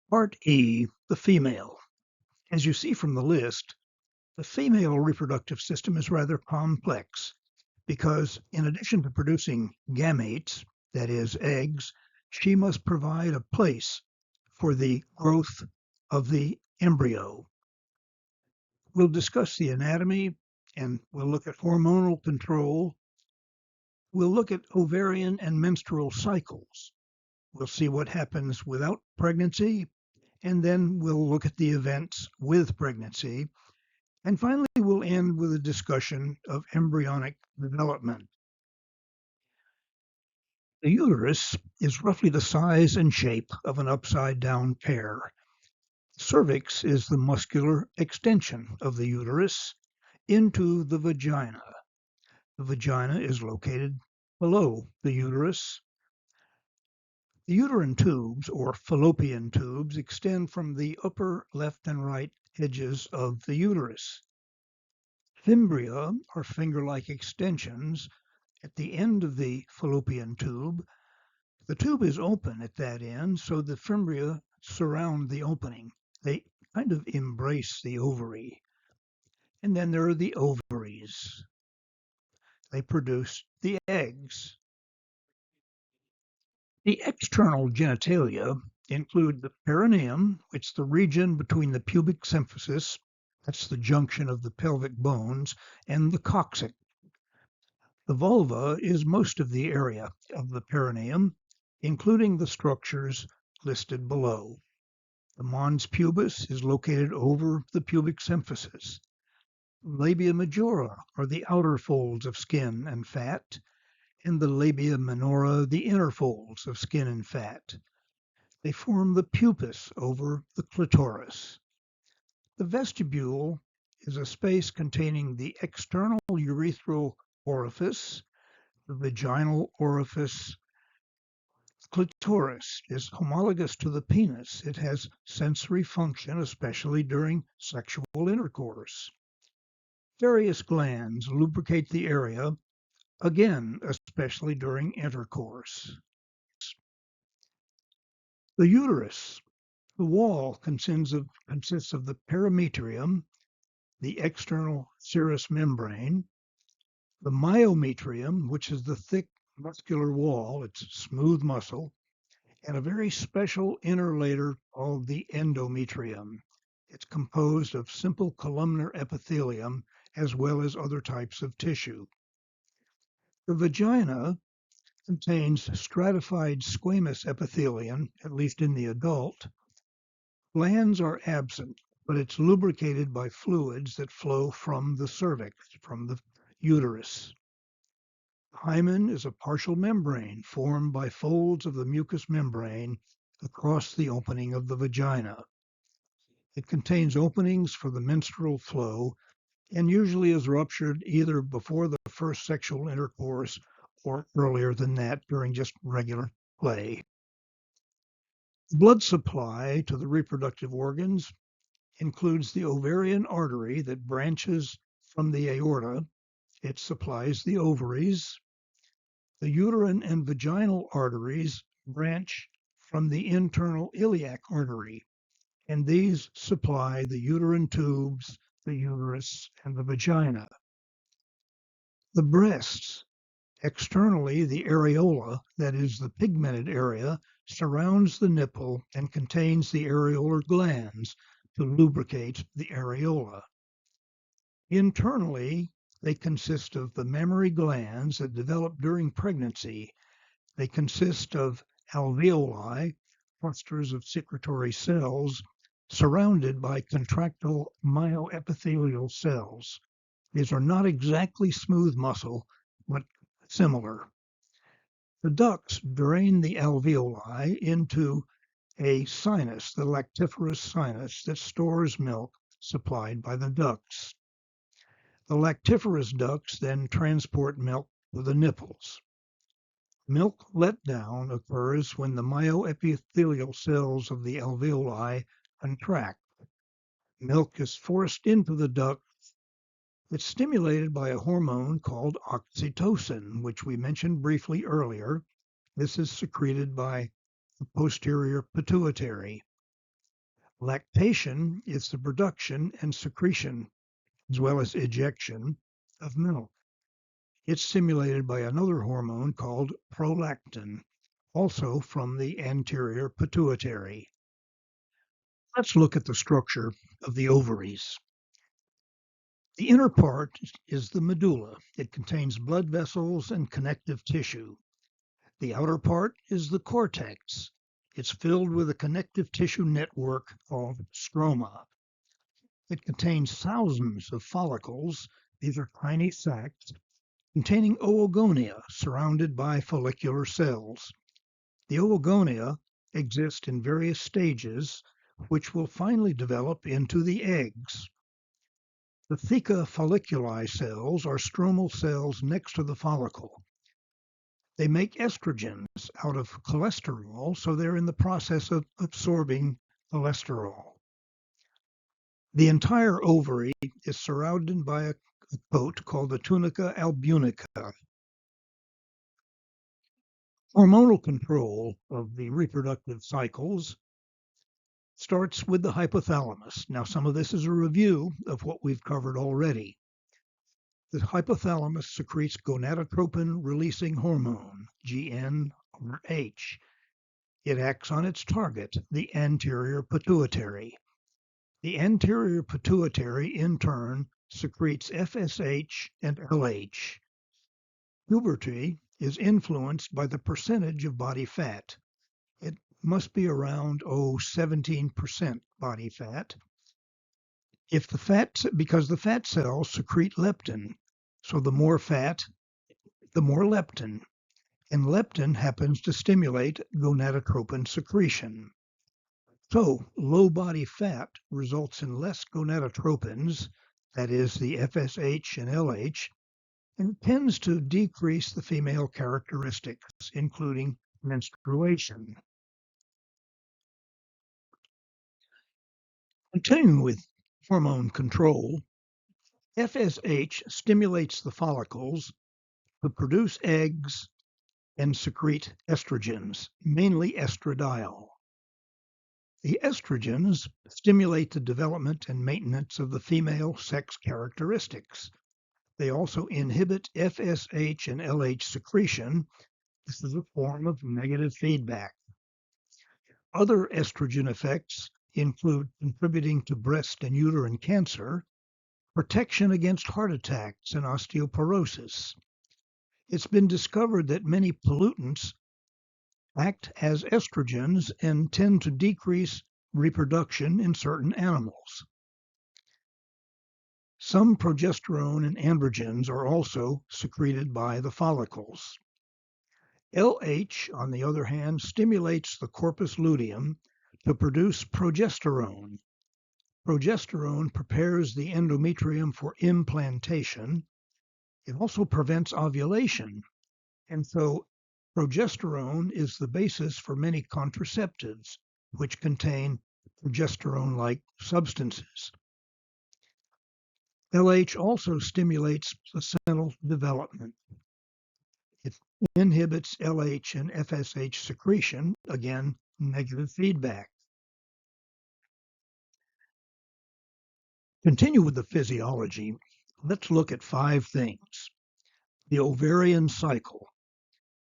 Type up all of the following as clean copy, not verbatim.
Part E, the female. As you see from the list, the female reproductive system is rather complex because in addition to producing gametes, that is, eggs, she must provide a place for the growth of the embryo. We'll discuss the anatomy and we'll look at hormonal control. We'll look at ovarian and menstrual cycles. We'll see what happens without pregnancy, and then we'll look at the events with pregnancy. And finally, we'll end with a discussion of embryonic development. The uterus is roughly the size and shape of an upside-down pear. Cervix is the muscular extension of the uterus into the vagina. The vagina is located below the uterus. The uterine tubes, or fallopian tubes, extend from the upper left and right edges of the uterus. Fimbria, or finger-like extensions, at the end of the fallopian tube. The tube is open at that end, so the fimbria surround the opening. They kind of embrace the ovary. And then there are the ovaries. They produce the eggs. The external genitalia include the perineum, which is the region between the pubic symphysis, that's the junction of the pelvic bones, and the coccyx. The vulva is most of the area of the perineum, including the structures listed below. The mons pubis is located over the pubic symphysis. Labia majora are the outer folds of skin and fat, and the labia minora the inner folds of skin and fat. They form the pubis over the clitoris. The vestibule is a space containing the external urethral orifice, the vaginal orifice. Clitoris is homologous to the penis. It has sensory function, especially during sexual intercourse. Various glands lubricate the area, again, especially during intercourse. The uterus, the wall consists of the perimetrium, the external serous membrane, the myometrium, which is the thick muscular wall, it's smooth muscle, and a very special inner layer called the endometrium. It's composed of simple columnar epithelium as well as other types of tissue. The vagina contains stratified squamous epithelium, at least in the adult. Glands are absent, but it's lubricated by fluids that flow from the cervix, from the uterus. Hymen is a partial membrane formed by folds of the mucous membrane across the opening of the vagina. It contains openings for the menstrual flow and usually is ruptured either before the first sexual intercourse or earlier than that during just regular play. Blood supply to the reproductive organs includes the ovarian artery that branches from the aorta. It supplies the ovaries. The uterine and vaginal arteries branch from the internal iliac artery, and these supply the uterine tubes, the uterus, and the vagina. The breasts, externally the areola, that is the pigmented area, surrounds the nipple and contains the areolar glands to lubricate the areola. Internally, they consist of the mammary glands that develop during pregnancy. They consist of alveoli, clusters of secretory cells, surrounded by contractile myoepithelial cells. These are not exactly smooth muscle, but similar. The ducts drain the alveoli into a sinus, the lactiferous sinus, that stores milk supplied by the ducts. The lactiferous ducts then transport milk to the nipples. Milk letdown occurs when the myoepithelial cells of the alveoli contract. Milk is forced into the duct. It's stimulated by a hormone called oxytocin, which we mentioned briefly earlier. This is secreted by the posterior pituitary. Lactation is the production and secretion, as well as ejection, of milk. It's stimulated by another hormone called prolactin, also from the anterior pituitary. Let's look at the structure of the ovaries. The inner part is the medulla. It contains blood vessels and connective tissue. The outer part is the cortex. It's filled with a connective tissue network called stroma. It contains thousands of follicles. These are tiny sacs containing oogonia surrounded by follicular cells. The oogonia exist in various stages, which will finally develop into the eggs. The theca folliculi cells are stromal cells next to the follicle. They make estrogens out of cholesterol, so they're in the process of absorbing cholesterol. The entire ovary is surrounded by a coat called the tunica albumica. Hormonal control of the reproductive cycles starts with the hypothalamus. Now, some of this is a review of what we've covered already. The hypothalamus secretes gonadotropin-releasing hormone, GN or H. It acts on its target, the anterior pituitary. The anterior pituitary, in turn, secretes FSH and LH. Puberty is influenced by the percentage of body fat. It must be around 17% body fat. Because the fat cells secrete leptin, so the more fat, the more leptin, and leptin happens to stimulate gonadotropin secretion. So low body fat results in less gonadotropins, that is the FSH and LH, and tends to decrease the female characteristics, including menstruation. Continuing with hormone control, FSH stimulates the follicles to produce eggs and secrete estrogens, mainly estradiol. The estrogens stimulate the development and maintenance of the female sex characteristics. They also inhibit FSH and LH secretion. This is a form of negative feedback. Other estrogen effects include contributing to breast and uterine cancer, protection against heart attacks and osteoporosis. It's been discovered that many pollutants act as estrogens and tend to decrease reproduction in certain animals. Some progesterone and androgens are also secreted by the follicles. LH, on the other hand, stimulates the corpus luteum to produce progesterone. Progesterone prepares the endometrium for implantation. It also prevents ovulation, and so progesterone is the basis for many contraceptives, which contain progesterone-like substances. LH also stimulates placental development. It inhibits LH and FSH secretion, again, negative feedback. Continue with the physiology. Let's look at 5 things. The ovarian cycle.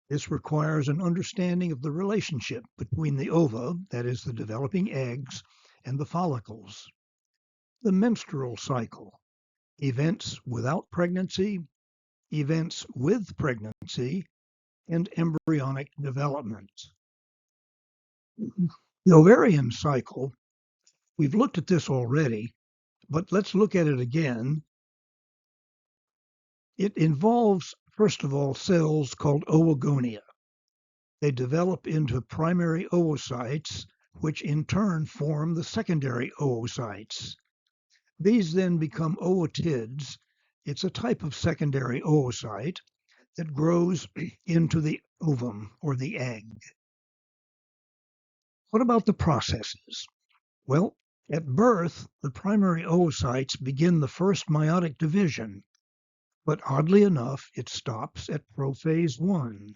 This requires an understanding of the relationship between the ova, that is the developing eggs, and the follicles. The menstrual cycle. Events without pregnancy, events with pregnancy, and embryonic development. The ovarian cycle, we've looked at this already, but let's look at it again. It involves, first of all, cells called oogonia. They develop into primary oocytes, which in turn form the secondary oocytes. These then become ootids. It's a type of secondary oocyte that grows into the ovum or the egg. What about the processes? Well, at birth, the primary oocytes begin the first meiotic division, but oddly enough, it stops at prophase 1.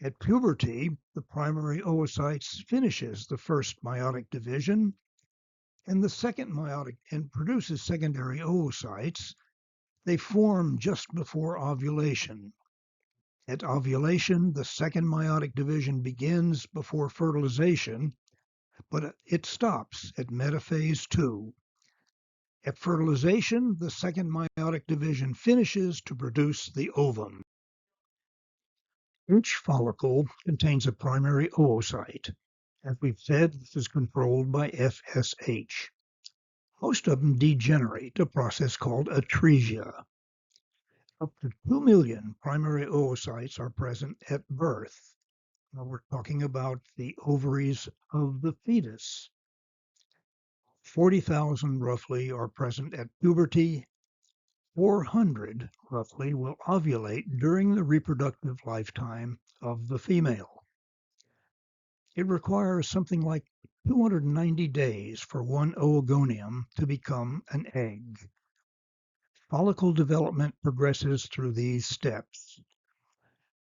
At puberty, the primary oocytes finishes the first meiotic division, and the second meiotic and produces secondary oocytes. They form just before ovulation. At ovulation, the second meiotic division begins before fertilization, but it stops at metaphase 2. At fertilization, the second meiotic division finishes to produce the ovum. Each follicle contains a primary oocyte. As we've said, this is controlled by FSH. Most of them degenerate, a process called atresia. Up to 2 million primary oocytes are present at birth. Now we're talking about the ovaries of the fetus. 40,000 roughly are present at puberty. 400 roughly will ovulate during the reproductive lifetime of the female. It requires something like 290 days for one oogonium to become an egg. Follicle development progresses through these steps.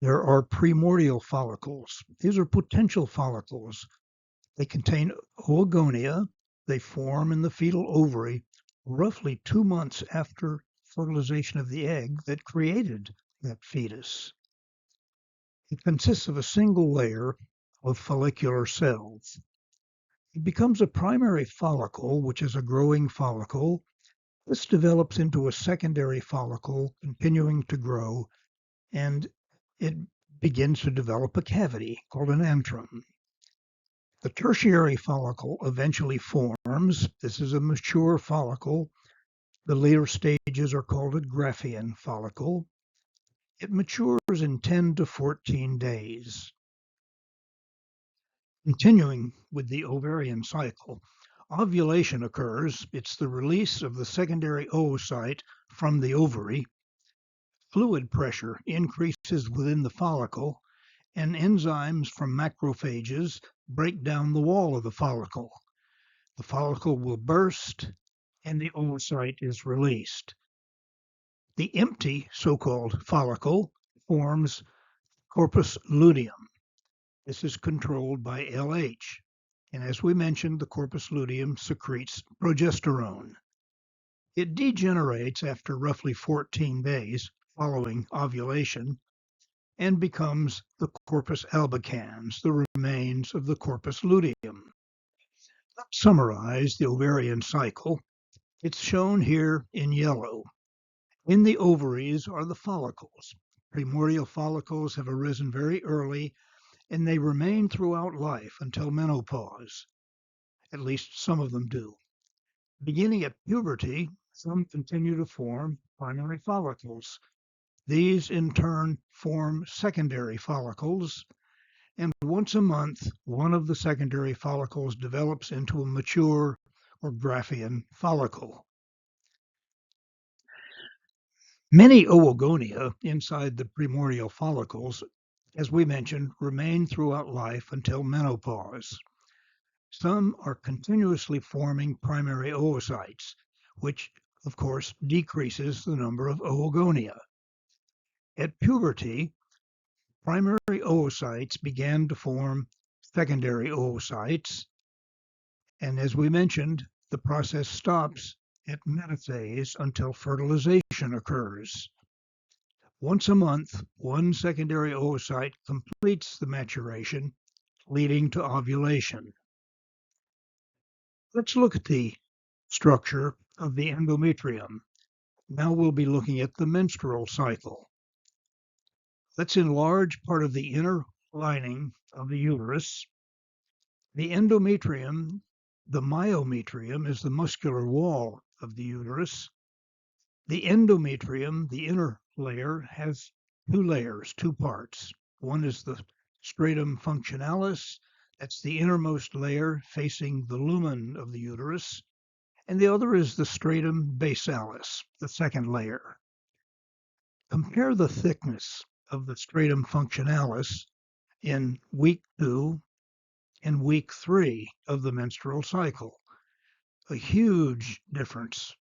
There are primordial follicles. These are potential follicles. They contain oogonia. They form in the fetal ovary roughly 2 months after fertilization of the egg that created that fetus. It consists of a single layer of follicular cells. It becomes a primary follicle, which is a growing follicle. This develops into a secondary follicle, continuing to grow, and it begins to develop a cavity called an antrum. The tertiary follicle eventually forms. This is a mature follicle. The later stages are called a Graafian follicle. It matures in 10 to 14 days. Continuing with the ovarian cycle, ovulation occurs. It's the release of the secondary oocyte from the ovary. Fluid pressure increases within the follicle, and enzymes from macrophages break down the wall of the follicle. The follicle will burst, and the oocyte is released. The empty so-called follicle forms corpus luteum. This is controlled by LH. And as we mentioned, the corpus luteum secretes progesterone. It degenerates after roughly 14 days following ovulation and becomes the corpus albicans, the remains of the corpus luteum. Let's summarize the ovarian cycle. It's shown here in yellow. In the ovaries are the follicles. Primordial follicles have arisen very early, and they remain throughout life until menopause. At least some of them do. Beginning at puberty, some continue to form primary follicles. These in turn form secondary follicles, and once a month, one of the secondary follicles develops into a mature or Graafian follicle. Many oogonia inside the primordial follicles, as we mentioned, remain throughout life until menopause. Some are continuously forming primary oocytes, which, of course, decreases the number of oogonia. At puberty, primary oocytes began to form secondary oocytes, and as we mentioned, the process stops at metaphase until fertilization occurs. Once a month, one secondary oocyte completes the maturation, leading to ovulation. Let's look at the structure of the endometrium. Now we'll be looking at the menstrual cycle. Let's enlarge part of the inner lining of the uterus. The endometrium, the myometrium, is the muscular wall of the uterus. The endometrium, the inner layer, has two layers, two parts. One is the stratum functionalis, that's the innermost layer facing the lumen of the uterus, and the other is the stratum basalis, the second layer. Compare the thickness of the stratum functionalis in week 2 and week 3 of the menstrual cycle. A huge difference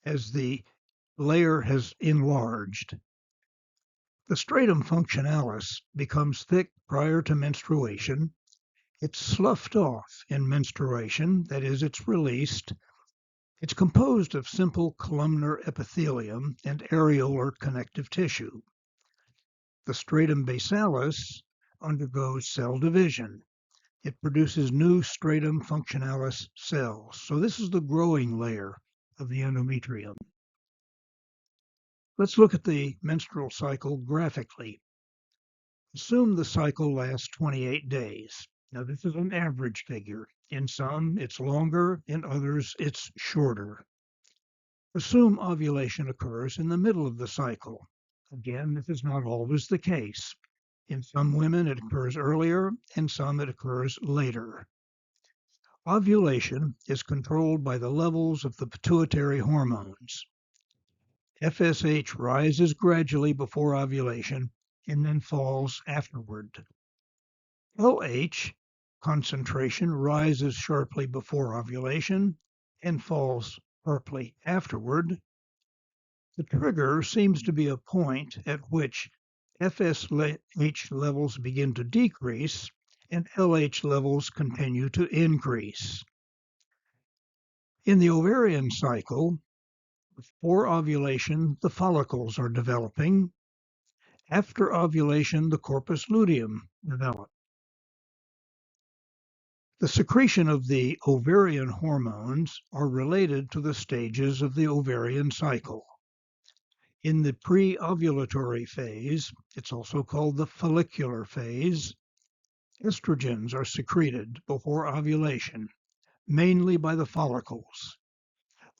as the layer has enlarged. The stratum functionalis becomes thick prior to menstruation, It's sloughed off in menstruation, that is, it's released. It's composed of simple columnar epithelium and areolar connective tissue. The stratum basalis undergoes cell division. It produces new stratum functionalis cells. So this is the growing layer of the endometrium. Let's look at the menstrual cycle graphically. Assume the cycle lasts 28 days. Now, this is an average figure. In some, it's longer. In others, it's shorter. Assume ovulation occurs in the middle of the cycle. Again, this is not always the case. In some women, it occurs earlier. In some, it occurs later. Ovulation is controlled by the levels of the pituitary hormones. FSH rises gradually before ovulation and then falls afterward. LH concentration rises sharply before ovulation and falls sharply afterward. The trigger seems to be a point at which FSH levels begin to decrease and LH levels continue to increase. In the ovarian cycle, before ovulation, the follicles are developing. After ovulation, the corpus luteum develops. The secretion of the ovarian hormones are related to the stages of the ovarian cycle. In the pre-ovulatory phase, it's also called the follicular phase, estrogens are secreted before ovulation, mainly by the follicles.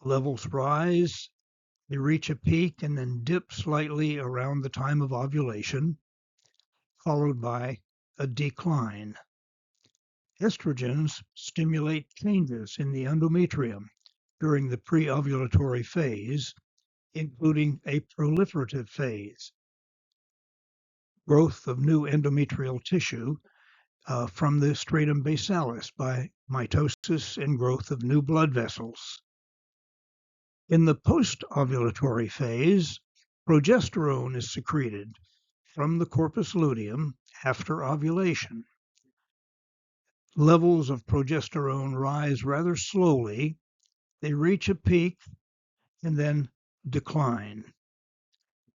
Levels rise, they reach a peak and then dip slightly around the time of ovulation, followed by a decline. Estrogens stimulate changes in the endometrium during the pre-ovulatory phase, including a proliferative phase, growth of new endometrial tissue from the stratum basalis by mitosis and growth of new blood vessels. In the post-ovulatory phase, progesterone is secreted from the corpus luteum after ovulation. Levels of progesterone rise rather slowly. They reach a peak and then decline.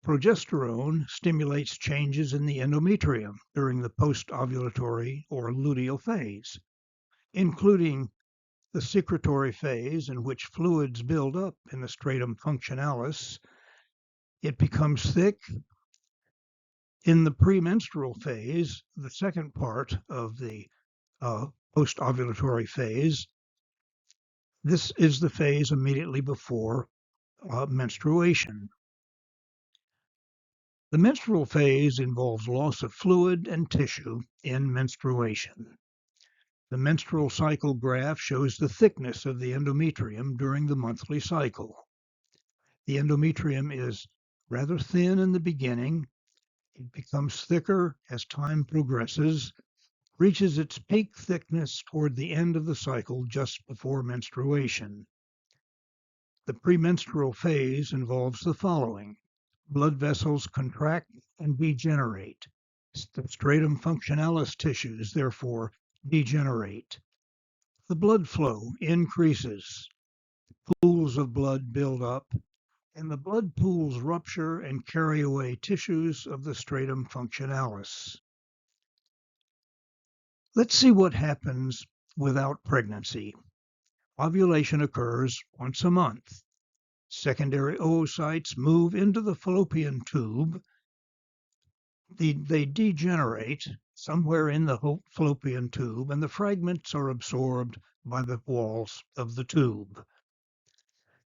Progesterone stimulates changes in the endometrium during the post-ovulatory or luteal phase, including the secretory phase in which fluids build up in the stratum functionalis. It becomes thick. In the premenstrual phase, the second part of the post-ovulatory phase, this is the phase immediately before menstruation. The menstrual phase involves loss of fluid and tissue in menstruation. The menstrual cycle graph shows the thickness of the endometrium during the monthly cycle. The endometrium is rather thin in the beginning. It becomes thicker as time progresses, reaches its peak thickness toward the end of the cycle just before menstruation. The premenstrual phase involves the following. Blood vessels contract and degenerate. The stratum functionalis tissues, therefore, degenerate. The blood flow increases. Pools of blood build up, and the blood pools rupture and carry away tissues of the stratum functionalis. Let's see what happens without pregnancy. Ovulation occurs once a month. Secondary oocytes move into the fallopian tube. They degenerate somewhere in the fallopian tube, and the fragments are absorbed by the walls of the tube.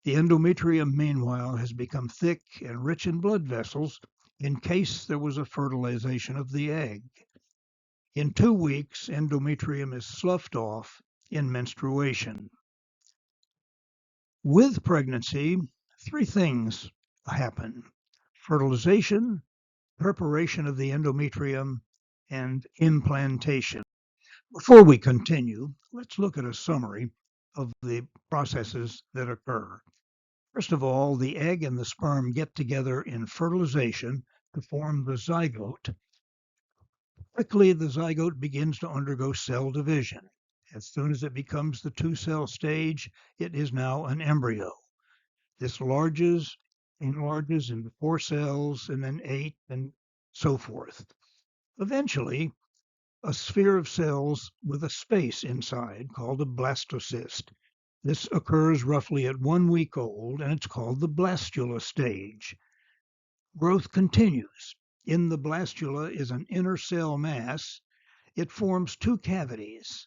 The endometrium, meanwhile, has become thick and rich in blood vessels in case there was a fertilization of the egg. In 2 weeks, endometrium is sloughed off in menstruation. With pregnancy, 3 things happen: fertilization, preparation of the endometrium, and implantation. Before we continue, let's look at a summary of the processes that occur. First of all, the egg and the sperm get together in fertilization to form the zygote. Quickly, the zygote begins to undergo cell division. As soon as it becomes the two-cell stage, it is now an embryo. This enlarges into 4 cells, and then 8, and so forth. Eventually, a sphere of cells with a space inside called a blastocyst. This occurs roughly at 1 week old, and it's called the blastula stage. Growth continues. In the blastula is an inner cell mass. It forms 2 cavities,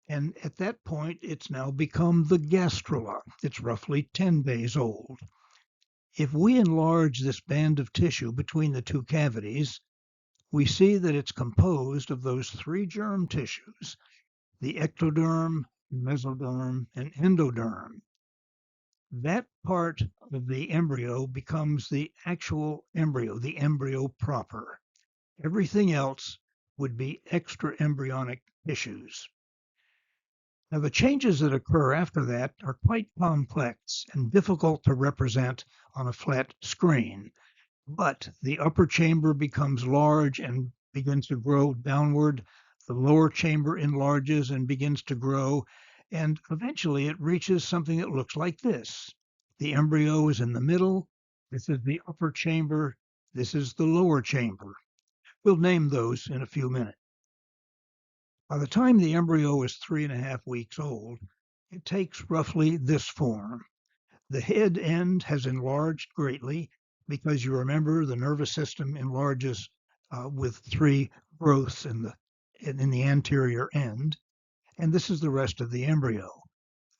and at that point, it's now become the gastrula. It's roughly 10 days old. If we enlarge this band of tissue between the 2 cavities, we see that it's composed of those 3 germ tissues, the ectoderm, mesoderm, and endoderm. That part of the embryo becomes the actual embryo, the embryo proper. Everything else would be extra embryonic tissues. Now, the changes that occur after that are quite complex and difficult to represent on a flat screen. But the upper chamber becomes large and begins to grow downward. The lower chamber enlarges and begins to grow. And eventually it reaches something that looks like this. The embryo is in the middle. This is the upper chamber. This is the lower chamber. We'll name those in a few minutes. By the time the embryo is 3.5 weeks old, it takes roughly this form. The head end has enlarged greatly because you remember the nervous system enlarges with 3 growths in the anterior end, and this is the rest of the embryo.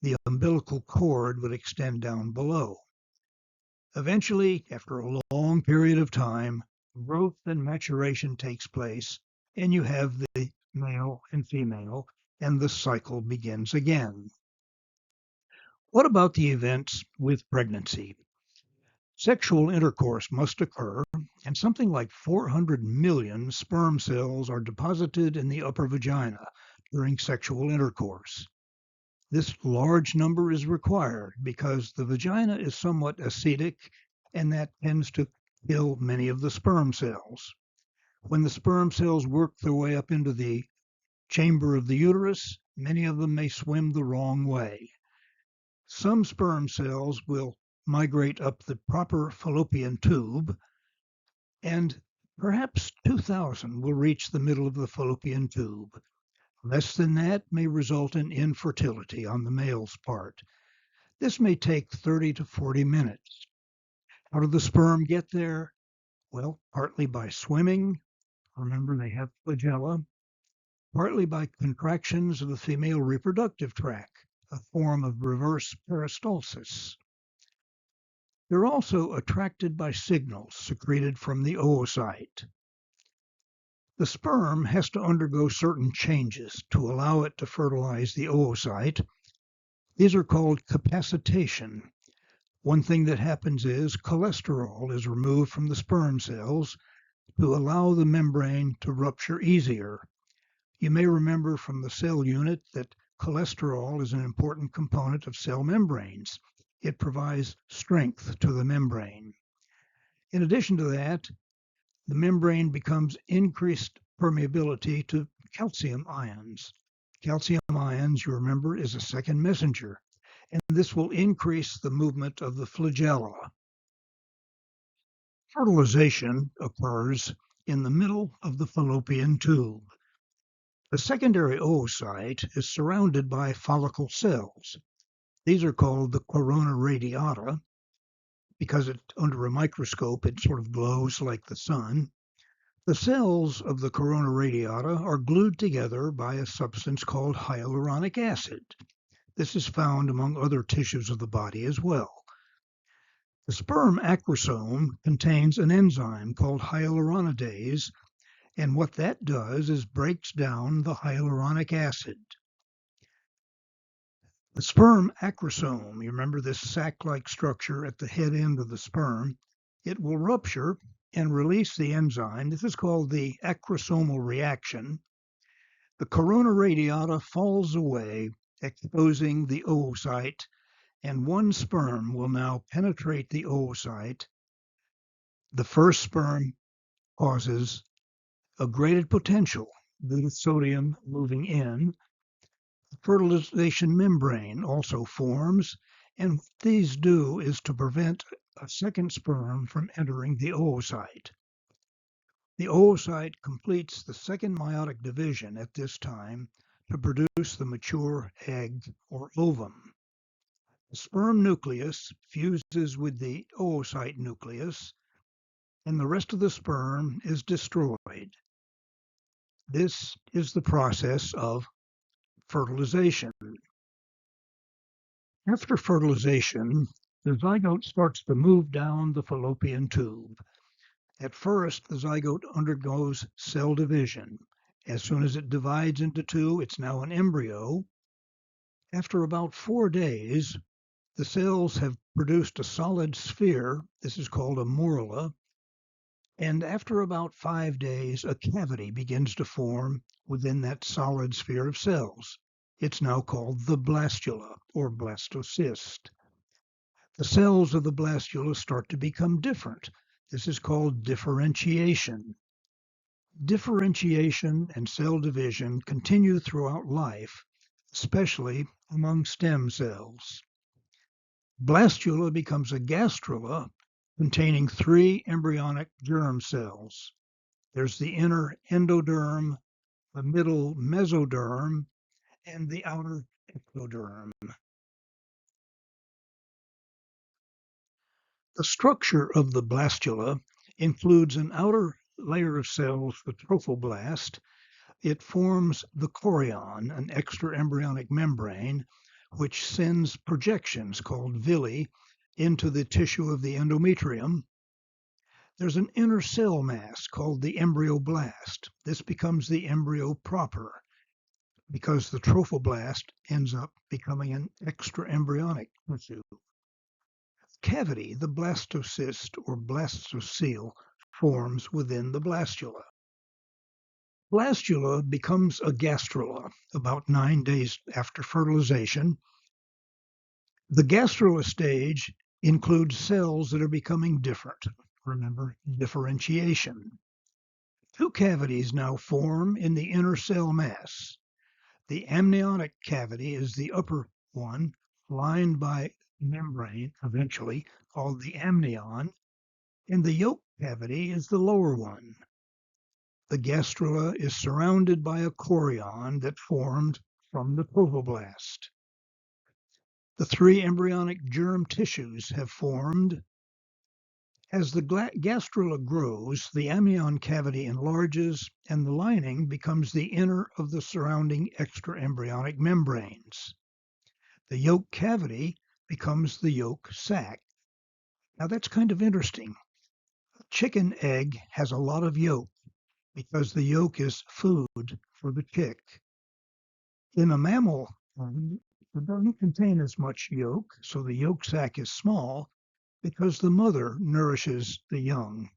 The umbilical cord would extend down below. Eventually, after a long period of time, growth and maturation takes place, and you have the male and female, and the cycle begins again. What about the events with pregnancy? Sexual intercourse must occur, and something like 400 million sperm cells are deposited in the upper vagina during sexual intercourse. This large number is required because the vagina is somewhat acidic, and that tends to kill many of the sperm cells. When the sperm cells work their way up into the chamber of the uterus, many of them may swim the wrong way. Some sperm cells will migrate up the proper fallopian tube, and perhaps 2,000 will reach the middle of the fallopian tube. Less than that may result in infertility on the male's part. This may take 30 to 40 minutes. How do the sperm get there? Well, partly by swimming. Remember, they have flagella. Partly by contractions of the female reproductive tract, a form of reverse peristalsis. They're also attracted by signals secreted from the oocyte. The sperm has to undergo certain changes to allow it to fertilize the oocyte. These are called capacitation. One thing that happens is cholesterol is removed from the sperm cells to allow the membrane to rupture easier. You may remember from the cell unit that cholesterol is an important component of cell membranes. It provides strength to the membrane. In addition to that, the membrane becomes increased permeability to calcium ions. Calcium ions, you remember, is a second messenger, and this will increase the movement of the flagella. Fertilization occurs in the middle of the fallopian tube. The secondary oocyte is surrounded by follicle cells. These are called the corona radiata because under a microscope it sort of glows like the sun. The cells of the corona radiata are glued together by a substance called hyaluronic acid. This is found among other tissues of the body as well. The sperm acrosome contains an enzyme called hyaluronidase, and what that does is breaks down the hyaluronic acid. The sperm acrosome, you remember this sac-like structure at the head end of the sperm, it will rupture and release the enzyme. This is called the acrosomal reaction. The corona radiata falls away, exposing the oocyte, and one sperm will now penetrate the oocyte. The first sperm causes a graded potential due to sodium moving in. The fertilization membrane also forms, and what these do is to prevent a second sperm from entering the oocyte. The oocyte completes the second meiotic division at this time to produce the mature egg or ovum. The sperm nucleus fuses with the oocyte nucleus, and the rest of the sperm is destroyed. This is the process of fertilization. After fertilization, the zygote starts to move down the fallopian tube. At first, the zygote undergoes cell division. As soon as it divides into two, it's now an embryo. After about 4 days, the cells have produced a solid sphere. This is called a morula. And after about 5 days, a cavity begins to form within that solid sphere of cells. It's now called the blastula or blastocyst. The cells of the blastula start to become different. This is called differentiation. Differentiation and cell division continue throughout life, especially among stem cells. Blastula becomes a gastrula containing 3 embryonic germ cells. There's the inner endoderm, the middle mesoderm, and the outer ectoderm. The structure of the blastula includes an outer layer of cells, the trophoblast. It forms the chorion, an extraembryonic membrane, which sends projections called villi into the tissue of the endometrium. There's an inner cell mass called the embryoblast. This becomes the embryo proper because the trophoblast ends up becoming an extraembryonic tissue. Cavity, the blastocyst or blastocele, forms within the blastula. Blastula becomes a gastrula about 9 days after fertilization. The gastrula stage includes cells that are becoming different. Remember, differentiation. 2 cavities now form in the inner cell mass. The amniotic cavity is the upper one, lined by membrane, eventually called the amnion, and the yolk cavity is the lower one. The gastrula is surrounded by a chorion that formed from the trophoblast. The 3 embryonic germ tissues have formed. As the gastrula grows, the amnion cavity enlarges and the lining becomes the inner of the surrounding extraembryonic membranes. The yolk cavity becomes the yolk sac. Now that's kind of interesting. A chicken egg has a lot of yolk because the yolk is food for the chick. In a mammal, it doesn't contain as much yolk, so the yolk sac is small because the mother nourishes the young.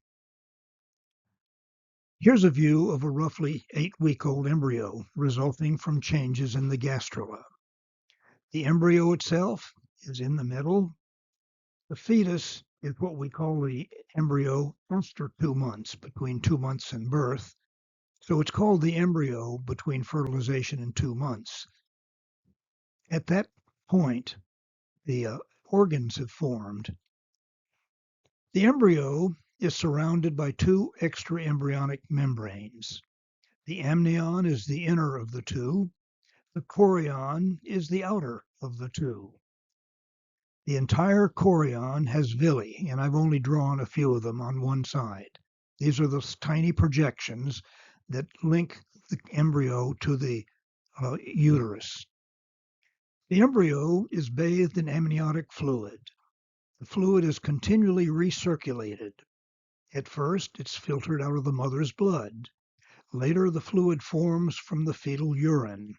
Here's a view of a roughly 8-week-old embryo resulting from changes in the gastrula. The embryo itself is in the middle. The fetus is what we call the embryo after 2 months, between 2 months and birth. So it's called the embryo between fertilization and 2 months. At that point, the organs have formed. The embryo is surrounded by 2 extraembryonic membranes. The amnion is the inner of the 2. The chorion is the outer of the 2. The entire chorion has villi, and I've only drawn a few of them on one side. These are those tiny projections that link the embryo to the uterus. The embryo is bathed in amniotic fluid. The fluid is continually recirculated. At first, it's filtered out of the mother's blood. Later, the fluid forms from the fetal urine.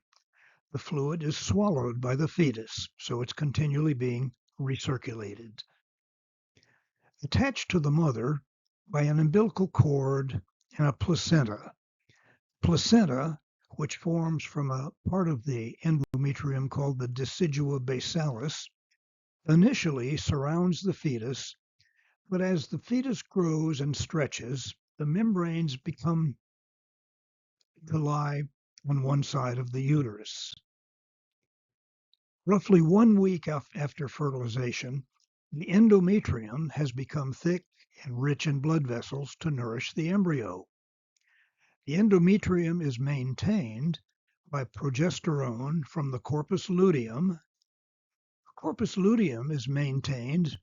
The fluid is swallowed by the fetus, so it's continually being recirculated. Attached to the mother by an umbilical cord and a placenta. Placenta, which forms from a part of the endometrium called the decidua basalis, initially surrounds the fetus, but as the fetus grows and stretches, the membranes become to lie on one side of the uterus. Roughly 1 week after fertilization, the endometrium has become thick and rich in blood vessels to nourish the embryo. The endometrium is maintained by progesterone from the corpus luteum. Corpus luteum is maintained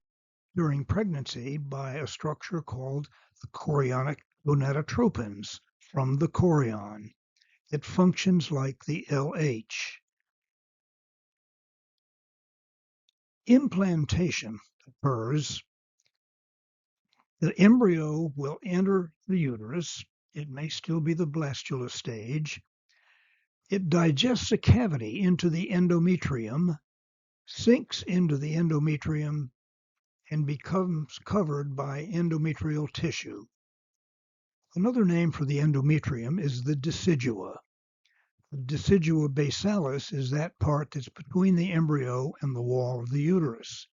during pregnancy by a structure called the chorionic gonadotropins from the chorion. It functions like the LH. Implantation occurs. The embryo will enter the uterus. It may still be the blastula stage. It digests a cavity into the endometrium, sinks into the endometrium, and becomes covered by endometrial tissue. Another name for the endometrium is the decidua. The decidua basalis is that part that's between the embryo and the wall of the uterus.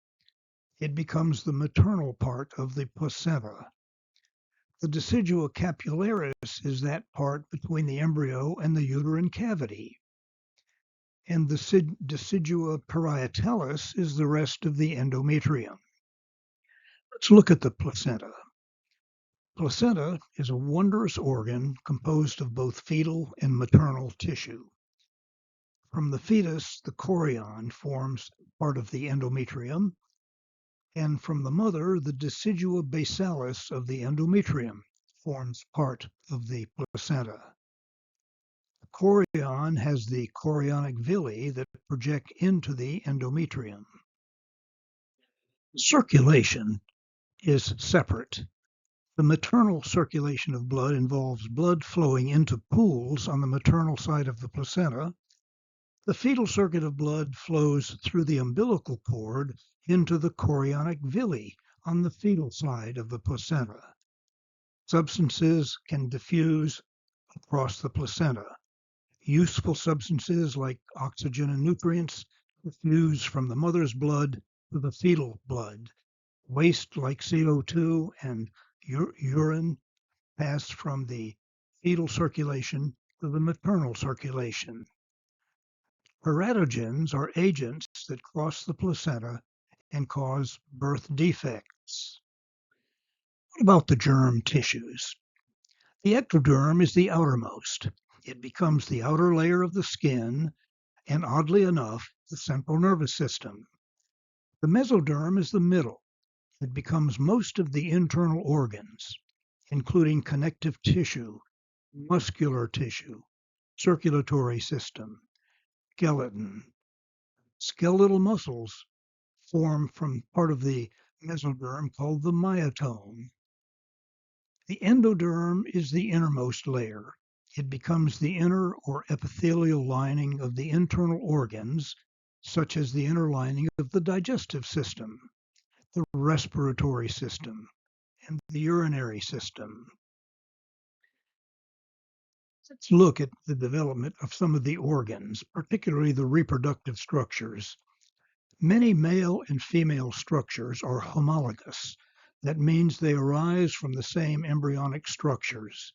It becomes the maternal part of the placenta. The decidua capillaris is that part between the embryo and the uterine cavity. And the decidua parietalis is the rest of the endometrium. Let's look at the placenta. Placenta is a wondrous organ composed of both fetal and maternal tissue. From the fetus, the chorion forms part of the endometrium, and from the mother, the decidua basalis of the endometrium forms part of the placenta. The chorion has the chorionic villi that project into the endometrium. Circulation is separate. The maternal circulation of blood involves blood flowing into pools on the maternal side of the placenta. The fetal circuit of blood flows through the umbilical cord into the chorionic villi on the fetal side of the placenta. Substances can diffuse across the placenta. Useful substances like oxygen and nutrients diffuse from the mother's blood to the fetal blood. Waste like CO2 and urine pass from the fetal circulation to the maternal circulation. Teratogens are agents that cross the placenta and cause birth defects. What about the germ tissues? The ectoderm is the outermost. It becomes the outer layer of the skin and, oddly enough, the central nervous system. The mesoderm is the middle. It becomes most of the internal organs, including connective tissue, muscular tissue, circulatory system, skeleton. Skeletal muscles form from part of the mesoderm called the myotome. The endoderm is the innermost layer. It becomes the inner or epithelial lining of the internal organs, such as the inner lining of the digestive system, the respiratory system, and the urinary system. Let's look at the development of some of the organs, particularly the reproductive structures. Many male and female structures are homologous. That means they arise from the same embryonic structures.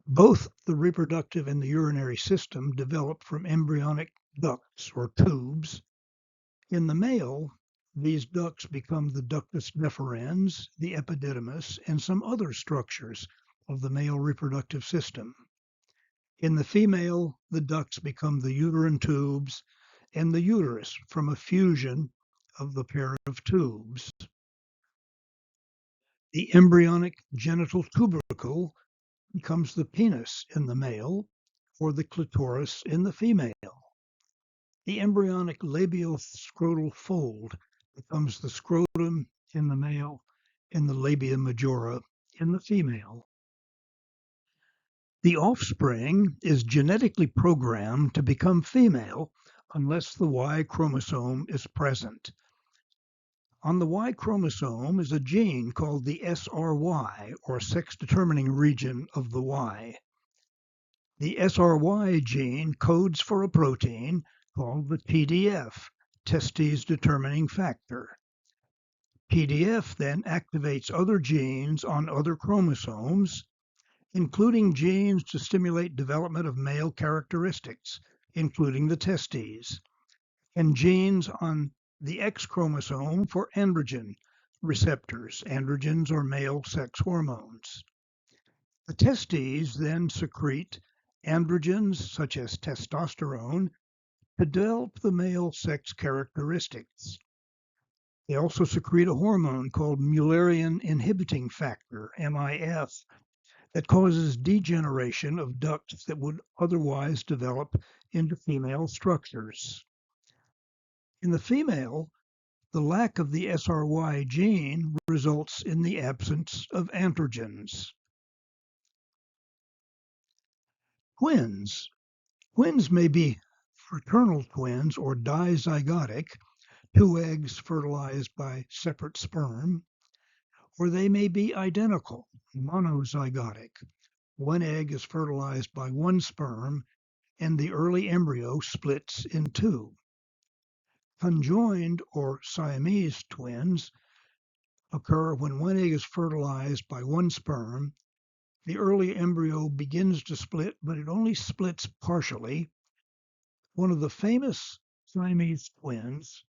Both the reproductive and the urinary system develop from embryonic ducts or tubes. In the male, these ducts become the ductus deferens, the epididymis, and some other structures of the male reproductive system. In the female, the ducts become the uterine tubes and the uterus from a fusion of the pair of tubes. The embryonic genital tubercle becomes the penis in the male or the clitoris in the female. The embryonic labial-scrotal fold becomes the scrotum in the male and the labia majora in the female. The offspring is genetically programmed to become female unless the Y chromosome is present. On the Y chromosome is a gene called the SRY, or sex-determining region of the Y. The SRY gene codes for a protein called the TDF, testes determining factor. TDF then activates other genes on other chromosomes, including genes to stimulate development of male characteristics, including the testes, and genes on the X chromosome for androgen receptors. Androgens are male sex hormones. The testes then secrete androgens such as testosterone to develop the male sex characteristics. They also secrete a hormone called Mullerian inhibiting factor, MIF, that causes degeneration of ducts that would otherwise develop into female structures. In the female, the lack of the SRY gene results in the absence of androgens. Twins. Twins may be fraternal twins or dizygotic, two eggs fertilized by separate sperm, or they may be identical, monozygotic. One egg is fertilized by one sperm, and the early embryo splits in two. Conjoined or Siamese twins occur when one egg is fertilized by one sperm. The early embryo begins to split, but it only splits partially. One of the famous Siamese twins,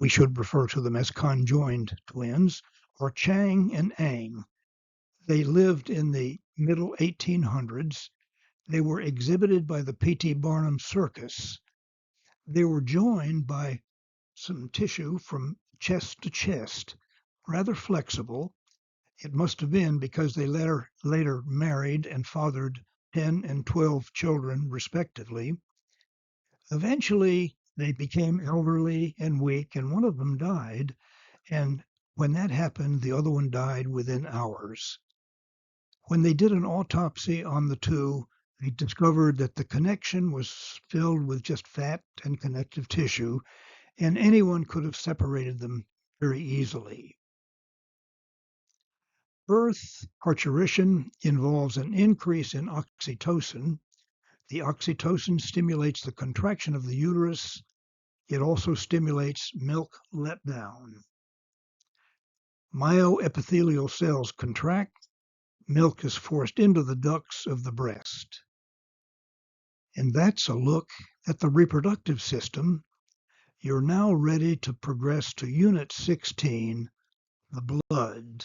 we should refer to them as conjoined twins, are Chang and Ang. They lived in the middle 1800s. They were exhibited by the P.T. Barnum Circus. They were joined by some tissue from chest to chest, rather flexible. It must have been because they later married and fathered 10 and 12 children, respectively. Eventually, they became elderly and weak, and one of them died. And when that happened, the other one died within hours. When they did an autopsy on the two, they discovered that the connection was filled with just fat and connective tissue, and anyone could have separated them very easily. Birth parturition involves an increase in oxytocin. The oxytocin stimulates the contraction of the uterus. It also stimulates milk letdown. Myoepithelial cells contract. Milk is forced into the ducts of the breast. And that's a look at the reproductive system. You're now ready to progress to Unit 16, the blood.